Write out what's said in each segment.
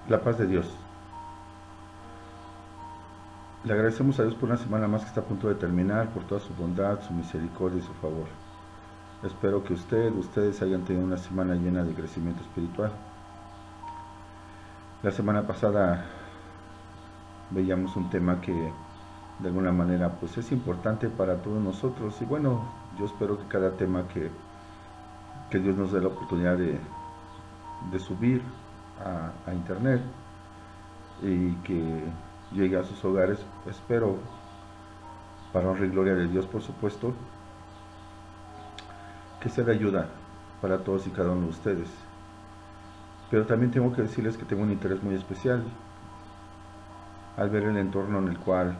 La paz de Dios. Le agradecemos a Dios por una semana más que está a punto de terminar, por toda su bondad, su misericordia y su favor. Espero que ustedes hayan tenido una semana llena de crecimiento espiritual. La semana pasada veíamos un tema que de alguna manera pues es importante para todos nosotros y bueno, yo espero que cada tema que Dios nos dé la oportunidad de subir a internet y que llegue a sus hogares, espero, para honra y gloria de Dios, por supuesto, que sea de ayuda para todos y cada uno de ustedes. Pero también tengo que decirles que tengo un interés muy especial al ver el entorno en el cual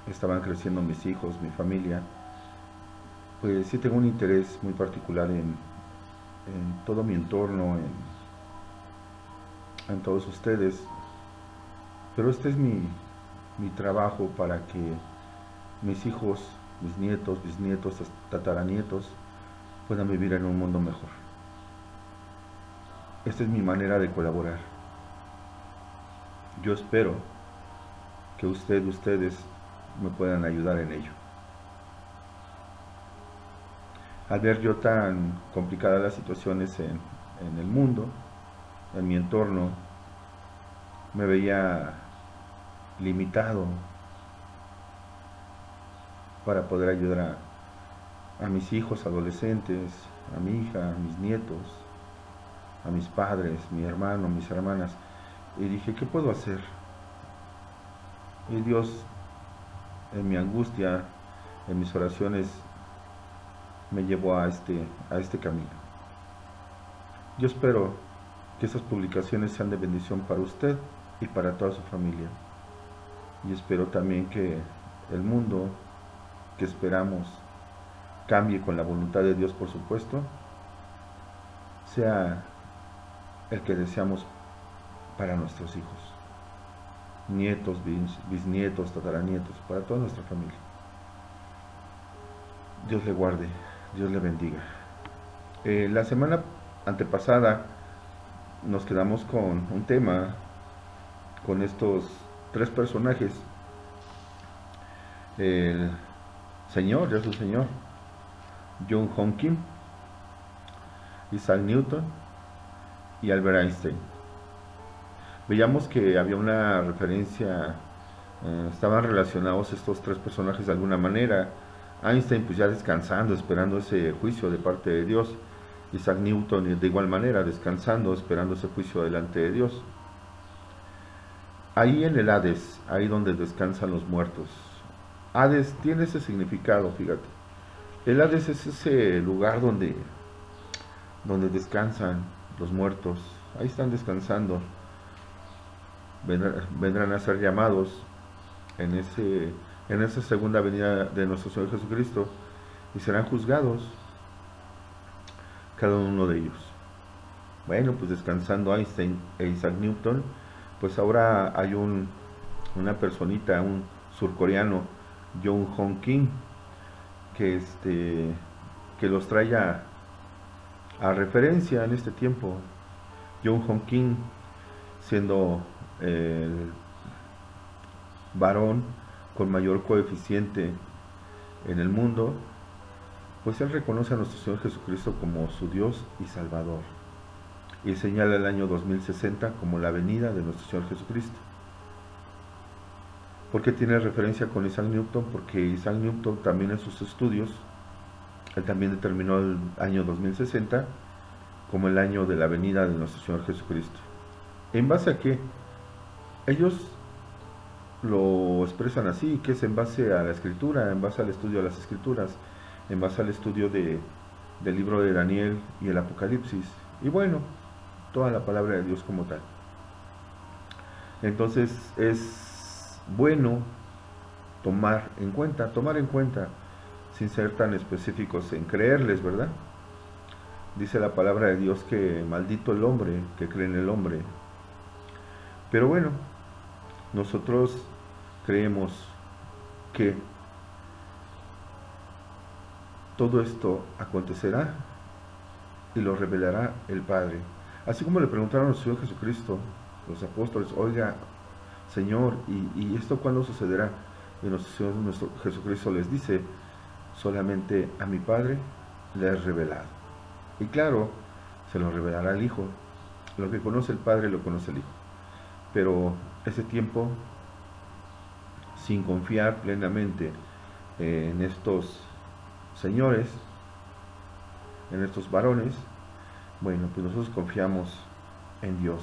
estaban creciendo mis hijos, mi familia. Pues sí tengo un interés muy particular en todo mi entorno, en todos ustedes. Pero este es mi trabajo para que mis hijos, mis nietos, bisnietos, tataranietos puedan vivir en un mundo mejor. Esta es mi manera de colaborar. Yo espero que ustedes me puedan ayudar en ello. Al ver yo tan complicadas las situaciones en el mundo, en mi entorno, me veía limitado para poder ayudar a mis hijos adolescentes, a mi hija, a mis nietos, a mis padres, mi hermano, mis hermanas. Y dije, ¿qué puedo hacer? Y Dios, en mi angustia, en mis oraciones, me llevó a este camino. Yo espero que estas publicaciones sean de bendición para usted y para toda su familia. Y espero también que el mundo que esperamos cambie con la voluntad de Dios, por supuesto, sea el que deseamos para nuestros hijos, nietos, bisnietos, tataranietos, para toda nuestra familia. Dios le guarde, Dios le bendiga. La semana antepasada nos quedamos con un tema, con estos tres personajes, el Señor, ya su Señor, John Hopkins, Isaac Newton y Albert Einstein. Veíamos que había una referencia, estaban relacionados estos tres personajes de alguna manera. Einstein pues ya descansando, esperando ese juicio de parte de Dios. Isaac Newton de igual manera, descansando, esperando ese juicio delante de Dios. Ahí en el Hades, ahí donde descansan los muertos. Hades tiene ese significado, fíjate. El Hades es ese lugar donde descansan los muertos. Ahí están descansando. Vendrán a ser llamados en esa segunda venida de nuestro Señor Jesucristo y serán juzgados cada uno de ellos. Bueno, pues descansando Einstein e Isaac Newton, pues ahora hay una personita, un surcoreano, John Hopkins, que los trae a referencia en este tiempo. John Hopkins, siendo el varón con mayor coeficiente en el mundo, pues él reconoce a nuestro Señor Jesucristo como su Dios y Salvador y señala el año 2060 como la venida de nuestro Señor Jesucristo. ¿Por qué tiene referencia con Isaac Newton? Porque Isaac Newton también en sus estudios, él también determinó el año 2060 como el año de la venida de nuestro Señor Jesucristo. ¿En base a qué? Ellos lo expresan así, que es en base a la escritura, en base al estudio de las escrituras, en base al estudio del libro de Daniel y el Apocalipsis, y bueno, toda la palabra de Dios como tal. Entonces es bueno tomar en cuenta, sin ser tan específicos en creerles, ¿verdad? Dice la palabra de Dios que maldito el hombre que cree en el hombre. Pero bueno, nosotros creemos que todo esto acontecerá y lo revelará el Padre. Así como le preguntaron al Señor Jesucristo, los apóstoles, oiga, Señor, ¿y esto cuándo sucederá? Y nuestro Señor nuestro Jesucristo les dice, solamente a mi Padre le es revelado. Y claro, se lo revelará al Hijo. Lo que conoce el Padre lo conoce el Hijo. Pero ese tiempo, sin confiar plenamente en estos señores, en estos varones, bueno, pues nosotros confiamos en Dios.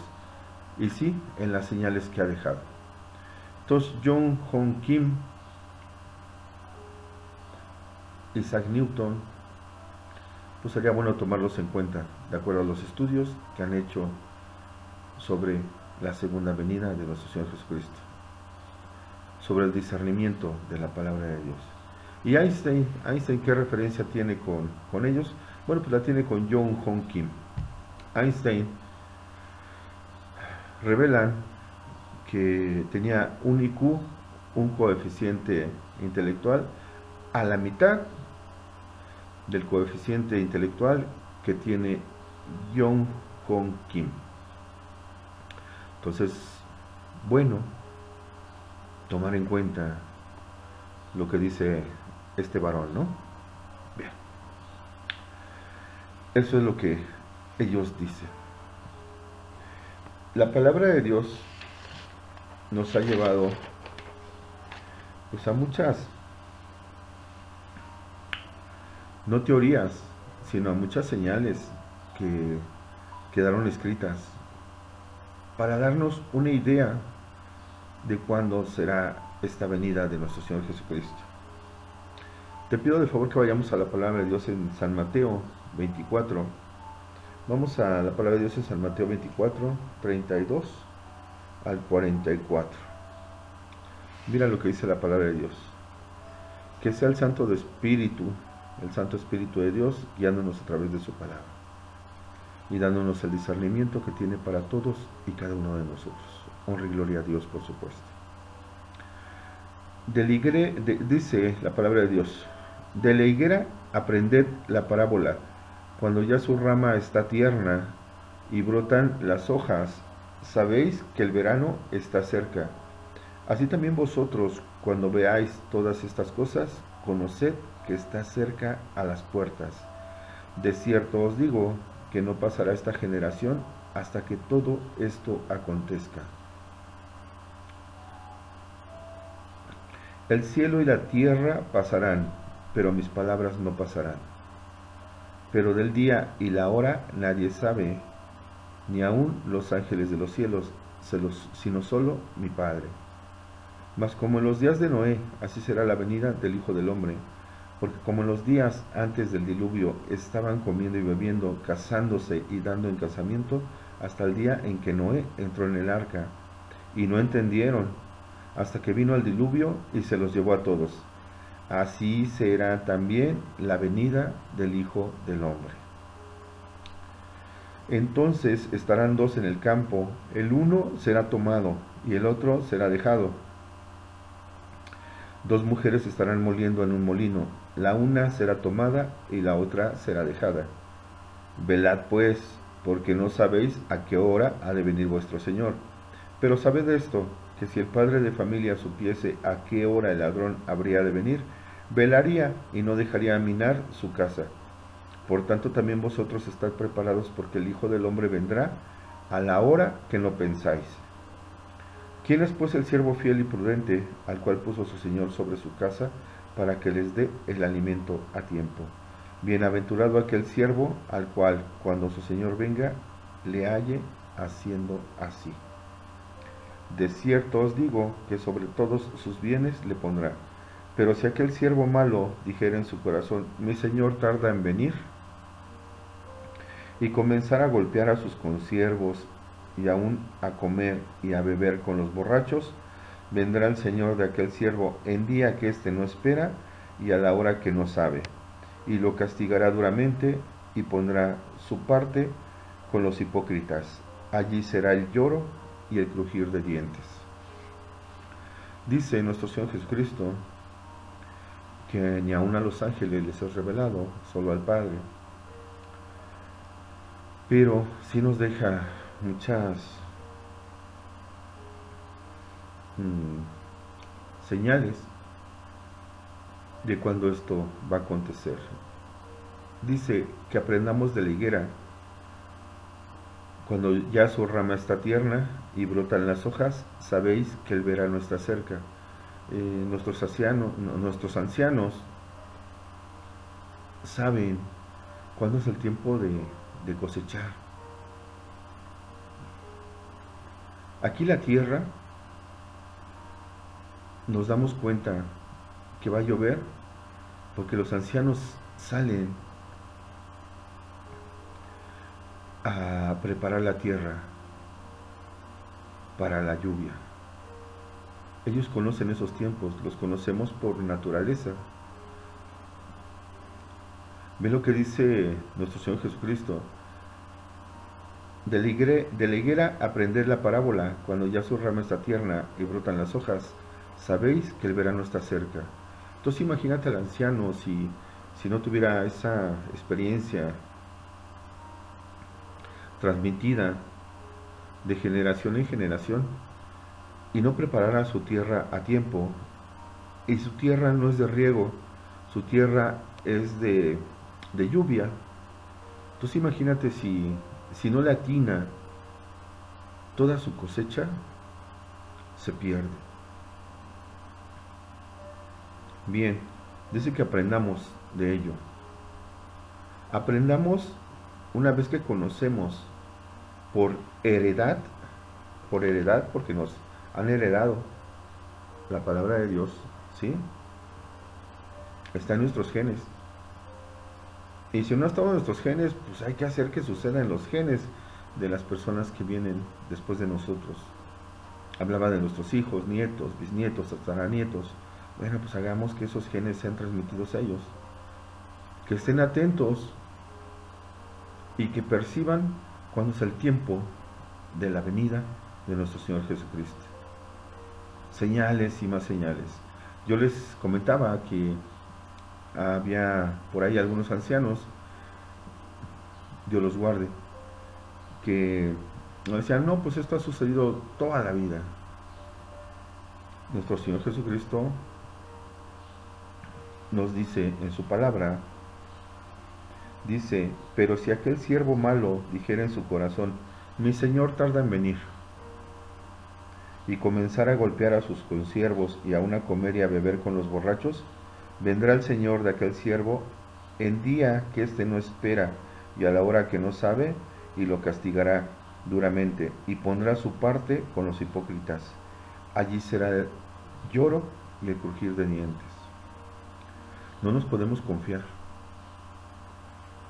Y sí, en las señales que ha dejado. Entonces, John Hong Kim, Isaac Newton, pues sería bueno tomarlos en cuenta, de acuerdo a los estudios que han hecho sobre la segunda venida de nuestro Señor Jesucristo, sobre el discernimiento de la palabra de Dios. ¿Y Einstein qué referencia tiene con ellos? Bueno, pues la tiene con John Hong Kim. Einstein revelan que tenía un IQ, un coeficiente intelectual, a la mitad del coeficiente intelectual que tiene John Hong Kim. Entonces, bueno, tomar en cuenta lo que dice este varón, ¿no? Bien. Eso es lo que ellos dicen. La palabra de Dios nos ha llevado pues a muchas, no teorías, sino a muchas señales que quedaron escritas para darnos una idea de cuándo será esta venida de nuestro Señor Jesucristo. Te pido de favor que vayamos a la palabra de Dios en San Mateo 24. Vamos a la palabra de Dios en San Mateo 24, 32 al 44. Mira lo que dice la palabra de Dios. Que sea el Santo Espíritu de Dios, guiándonos a través de su palabra y dándonos el discernimiento que tiene para todos y cada uno de nosotros. Honra y gloria a Dios, por supuesto. Dice la palabra de Dios, de la higuera aprended la parábola, cuando ya su rama está tierna y brotan las hojas, sabéis que el verano está cerca. Así también vosotros, cuando veáis todas estas cosas, conoced que está cerca a las puertas. De cierto os digo que no pasará esta generación hasta que todo esto acontezca. El cielo y la tierra pasarán, pero mis palabras no pasarán. Pero del día y la hora nadie sabe, ni aun los ángeles de los cielos, sino solo mi Padre. Mas como en los días de Noé, así será la venida del Hijo del Hombre. Porque como en los días antes del diluvio estaban comiendo y bebiendo, casándose y dando en casamiento, hasta el día en que Noé entró en el arca, y no entendieron, hasta que vino el diluvio y se los llevó a todos. Así será también la venida del Hijo del Hombre. Entonces estarán dos en el campo, el uno será tomado y el otro será dejado. Dos mujeres estarán moliendo en un molino, la una será tomada y la otra será dejada. Velad pues, porque no sabéis a qué hora ha de venir vuestro Señor. Pero sabed esto, que si el padre de familia supiese a qué hora el ladrón habría de venir, velaría y no dejaría minar su casa. Por tanto también vosotros estad preparados, porque el Hijo del Hombre vendrá a la hora que no pensáis. ¿Quién es pues el siervo fiel y prudente, al cual puso su Señor sobre su casa, para que les dé el alimento a tiempo? Bienaventurado aquel siervo, al cual, cuando su Señor venga, le halle haciendo así. De cierto os digo, que sobre todos sus bienes le pondrá. Pero si aquel siervo malo dijera en su corazón, mi Señor tarda en venir, y comenzara a golpear a sus consiervos, y aún a comer y a beber con los borrachos, vendrá el Señor de aquel siervo en día que éste no espera y a la hora que no sabe, y lo castigará duramente y pondrá su parte con los hipócritas. Allí será el lloro y el crujir de dientes. Dice nuestro Señor Jesucristo que ni aun a los ángeles les es revelado, solo al Padre. Pero sí nos deja muchas señales de cuando esto va a acontecer. Dice que aprendamos de la higuera. Cuando ya su rama está tierna y brotan las hojas, sabéis que el verano está cerca. Nuestros ancianos saben cuándo es el tiempo de cosechar. Aquí la tierra nos damos cuenta que va a llover porque los ancianos salen a preparar la tierra para la lluvia. Ellos conocen esos tiempos, los conocemos por naturaleza. Ve lo que dice nuestro Señor Jesucristo. De la higuera aprended la parábola, cuando ya su rama está tierna y brotan las hojas, sabéis que el verano está cerca. Entonces imagínate al anciano si no tuviera esa experiencia transmitida de generación en generación y no preparara su tierra a tiempo. Y su tierra no es de riego, su tierra es de lluvia. Entonces imagínate si no le atina, toda su cosecha se pierde. Bien, dice que aprendamos de ello. Aprendamos una vez que conocemos por heredad, porque nos han heredado la palabra de Dios, ¿sí? Está en nuestros genes. Y si no ha estado en nuestros genes, pues hay que hacer que suceda en los genes de las personas que vienen después de nosotros. Hablaba de nuestros hijos, nietos, bisnietos, tataranietos. Bueno, pues hagamos que esos genes sean transmitidos a ellos. Que estén atentos y que perciban cuándo es el tiempo de la venida de nuestro Señor Jesucristo. Señales y más señales. Yo les comentaba que había por ahí algunos ancianos, Dios los guarde, que nos decían, no, pues esto ha sucedido toda la vida. Nuestro Señor Jesucristo nos dice en su palabra, dice, pero si aquel siervo malo dijera en su corazón, mi Señor tarda en venir, y comenzara a golpear a sus consiervos y aun a comer y a beber con los borrachos, vendrá el Señor de aquel siervo en día que éste no espera y a la hora que no sabe, y lo castigará duramente, y pondrá su parte con los hipócritas. Allí será el lloro y el crujir de dientes. No nos podemos confiar.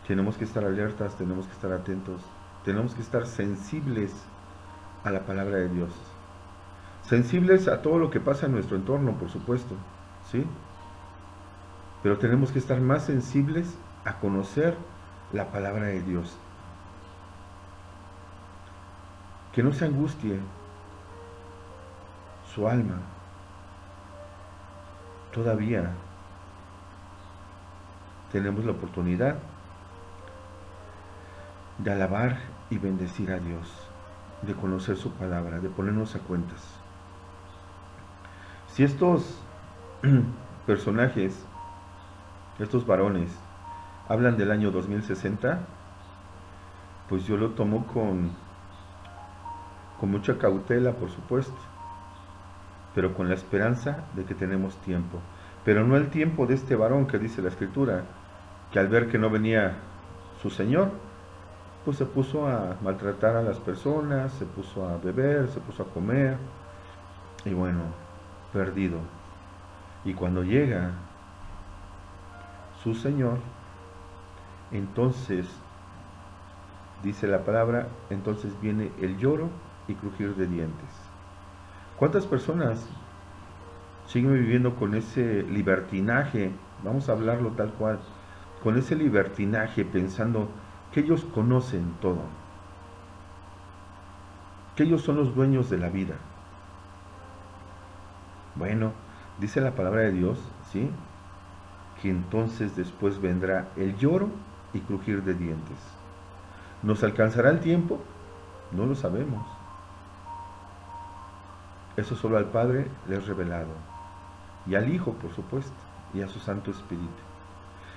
Tenemos que estar alertas, tenemos que estar atentos, tenemos que estar sensibles a la palabra de Dios. Sensibles a todo lo que pasa en nuestro entorno, por supuesto, ¿sí? Pero tenemos que estar más sensibles a conocer la palabra de Dios. Que no se angustie su alma. Todavía tenemos la oportunidad de alabar y bendecir a Dios, de conocer su palabra, de ponernos a cuentas. Si estos personajes, estos varones, hablan del año 2060, pues yo lo tomo con mucha cautela, por supuesto, pero con la esperanza de que tenemos tiempo. Pero no el tiempo de este varón que dice la Escritura, que al ver que no venía su Señor, pues se puso a maltratar a las personas, se puso a beber, se puso a comer, y bueno, perdido. Y cuando llega su Señor, entonces, dice la palabra, entonces viene el lloro y crujir de dientes. ¿Cuántas personas siguen viviendo con ese libertinaje? Vamos a hablarlo tal cual, con ese libertinaje, pensando que ellos conocen todo, que ellos son los dueños de la vida. Bueno, dice la palabra de Dios, ¿sí?, que entonces después vendrá el lloro y crujir de dientes. ¿Nos alcanzará el tiempo? No lo sabemos. Eso solo al Padre le es revelado. Y al Hijo, por supuesto, y a su Santo Espíritu.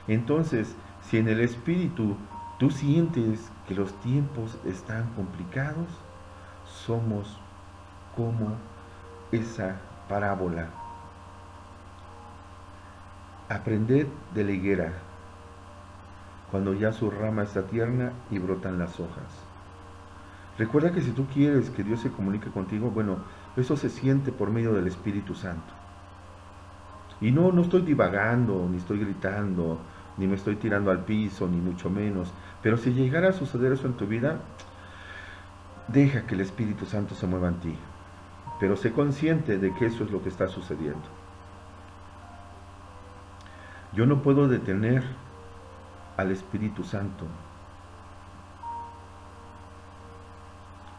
Entonces, si en el Espíritu tú sientes que los tiempos están complicados, somos como esa parábola. Aprended de la higuera, cuando ya su rama está tierna y brotan las hojas. Recuerda que si tú quieres que Dios se comunique contigo, bueno, eso se siente por medio del Espíritu Santo. Y no estoy divagando, ni estoy gritando, ni me estoy tirando al piso, ni mucho menos. Pero si llegara a suceder eso en tu vida, deja que el Espíritu Santo se mueva en ti. Pero sé consciente de que eso es lo que está sucediendo. Yo no puedo detener al Espíritu Santo.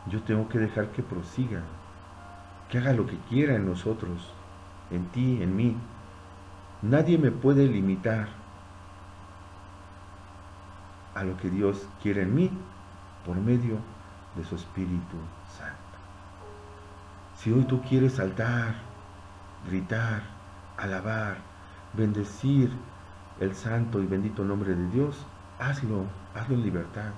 Yo tengo que dejar que prosiga, que haga lo que quiera en nosotros, en ti, en mí. Nadie me puede limitar a lo que Dios quiere en mí por medio de su Espíritu Santo. Si hoy tú quieres saltar, gritar, alabar, bendecir el santo y bendito nombre de Dios, hazlo en libertad.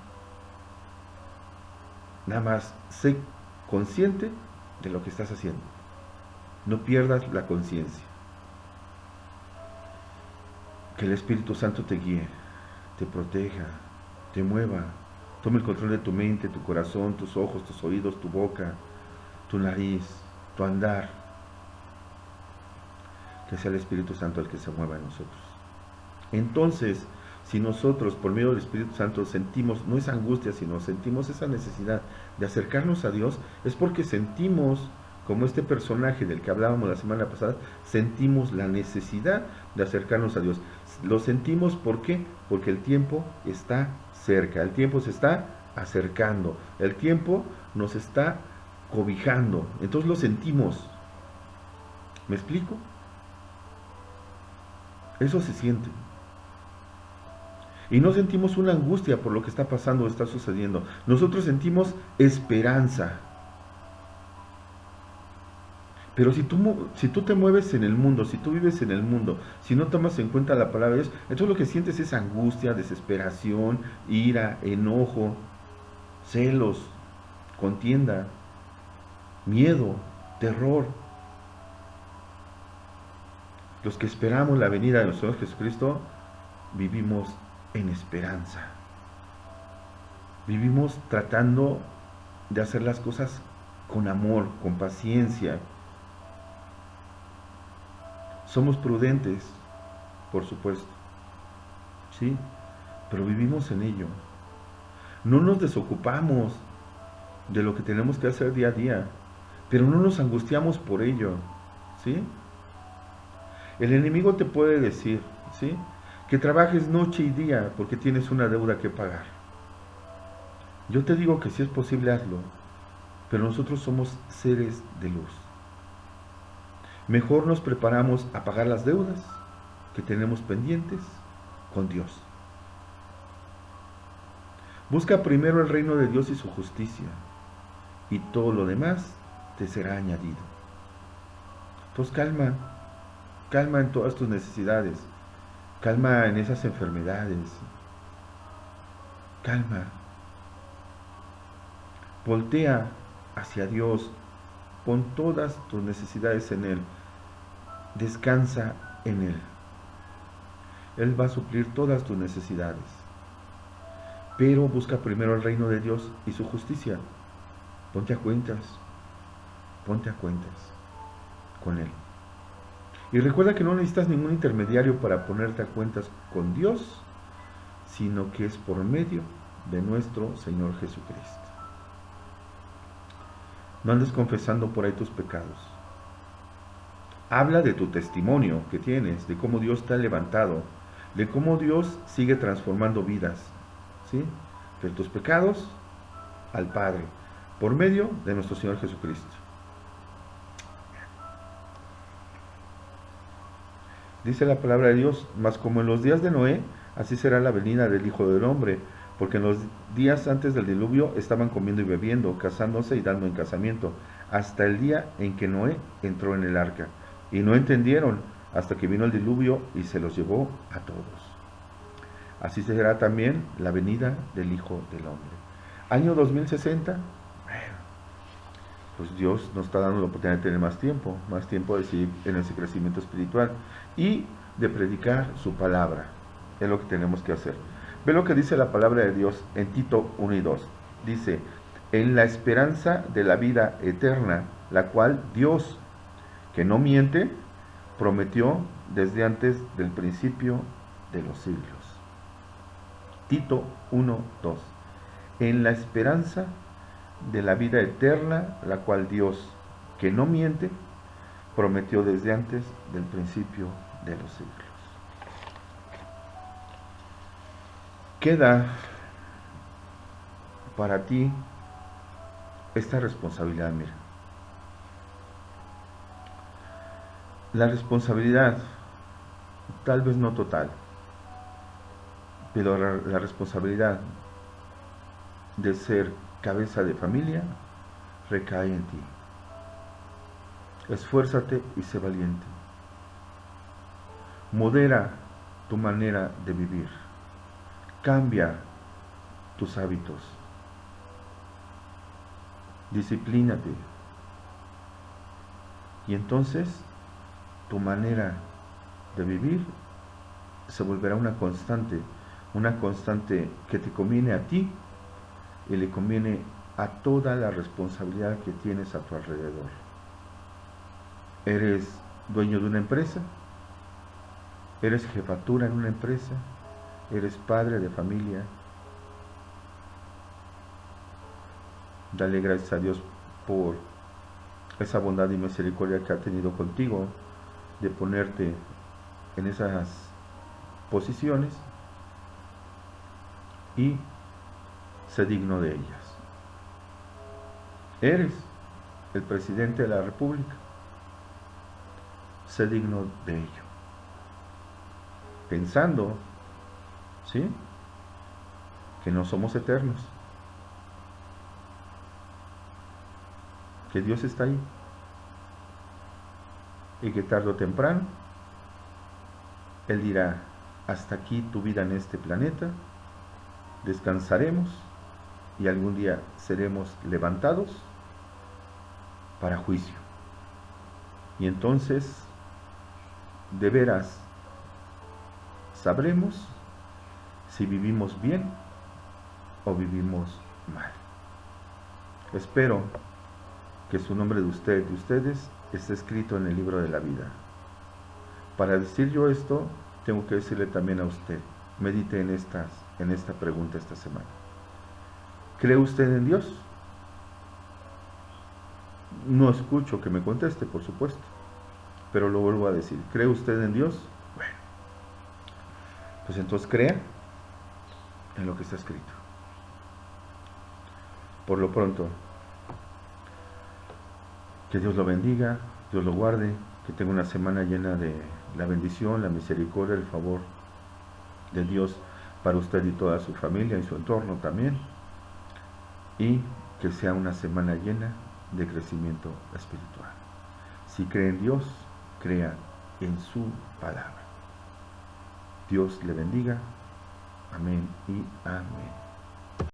Nada más sé consciente de lo que estás haciendo. No pierdas la conciencia. Que el Espíritu Santo te guíe, te proteja, te mueva, tome el control de tu mente, tu corazón, tus ojos, tus oídos, tu boca, tu nariz, tu andar. Que sea el Espíritu Santo el que se mueva en nosotros. Entonces, si nosotros por medio del Espíritu Santo sentimos, no esa angustia, sino sentimos esa necesidad de acercarnos a Dios, es porque sentimos, como este personaje del que hablábamos la semana pasada, sentimos la necesidad de acercarnos a Dios. Lo sentimos, ¿por qué? Porque el tiempo está cerca, el tiempo se está acercando, el tiempo nos está cobijando, entonces lo sentimos. ¿Me explico? Eso se siente. Y no sentimos una angustia por lo que está pasando o está sucediendo. Nosotros sentimos esperanza. Pero si tú te mueves en el mundo, si tú vives en el mundo, si no tomas en cuenta la palabra de Dios, entonces lo que sientes es angustia, desesperación, ira, enojo, celos, contienda, miedo, terror. Los que esperamos la venida de nuestro Señor Jesucristo, vivimos en esperanza. Vivimos tratando de hacer las cosas con amor, con paciencia. Somos prudentes, por supuesto, ¿sí? Pero vivimos en ello. No nos desocupamos de lo que tenemos que hacer día a día, pero no nos angustiamos por ello, ¿sí? El enemigo te puede decir, ¿sí?, que trabajes noche y día porque tienes una deuda que pagar. Yo te digo que si es posible, hazlo, pero nosotros somos seres de luz. Mejor nos preparamos a pagar las deudas que tenemos pendientes con Dios. Busca primero el reino de Dios y su justicia, y todo lo demás te será añadido. Entonces calma en todas tus necesidades, calma en esas enfermedades, calma. Voltea hacia Dios, pon todas tus necesidades en Él, descansa en Él. Él va a suplir todas tus necesidades, pero busca primero el reino de Dios y su justicia. Ponte a cuentas con Él. Y recuerda que no necesitas ningún intermediario para ponerte a cuentas con Dios, sino que es por medio de nuestro Señor Jesucristo. No andes confesando por ahí tus pecados. Habla de tu testimonio que tienes, de cómo Dios te ha levantado, de cómo Dios sigue transformando vidas, ¿sí? De tus pecados al Padre, por medio de nuestro Señor Jesucristo. Dice la palabra de Dios: mas como en los días de Noé, así será la venida del Hijo del Hombre, porque en los días antes del diluvio estaban comiendo y bebiendo, casándose y dando en casamiento, hasta el día en que Noé entró en el arca. Y no entendieron hasta que vino el diluvio y se los llevó a todos. Así será también la venida del Hijo del Hombre. Año 2060, bueno, pues Dios nos está dando la oportunidad de tener más tiempo de seguir en ese crecimiento espiritual y de predicar su palabra. Es lo que tenemos que hacer. Ve lo que dice la palabra de Dios en Tito 1 y 2. Dice, en la esperanza de la vida eterna, la cual Dios, que no miente, prometió desde antes del principio de los siglos. Tito 1, 2. En la esperanza de la vida eterna, la cual Dios, que no miente, prometió desde antes del principio de los siglos. Queda para ti esta responsabilidad, mira. La responsabilidad, tal vez no total, pero la responsabilidad de ser cabeza de familia recae en ti. Esfuérzate y sé valiente. Modera tu manera de vivir. Cambia tus hábitos. Disciplínate. Y entonces tu manera de vivir se volverá una constante que te conviene a ti y le conviene a toda la responsabilidad que tienes a tu alrededor. ¿Eres dueño de una empresa? ¿Eres jefatura en una empresa? ¿Eres padre de familia? Dale gracias a Dios por esa bondad y misericordia que ha tenido contigo de ponerte en esas posiciones y sé digno de ellas. Eres el presidente de la República. Sé digno de ello. Pensando, ¿sí?, que no somos eternos, que Dios está ahí y que tarde o temprano Él dirá, hasta aquí tu vida en este planeta, descansaremos y algún día seremos levantados para juicio. Y entonces, de veras, sabremos si vivimos bien o vivimos mal. Espero que su nombre de usted, de ustedes, esté escrito en el libro de la vida. Para decir yo esto, tengo que decirle también a usted, medite en esta pregunta esta semana. ¿Cree usted en Dios? No escucho que me conteste, por supuesto, pero lo vuelvo a decir. ¿Cree usted en Dios? Bueno, pues entonces crea en lo que está escrito. Por lo pronto, que Dios lo bendiga, Dios lo guarde, que tenga una semana llena de la bendición, la misericordia, el favor de Dios para usted y toda su familia y su entorno también, y que sea una semana llena de crecimiento espiritual. Si cree en Dios, crea en su palabra. Dios le bendiga. Amén y amén.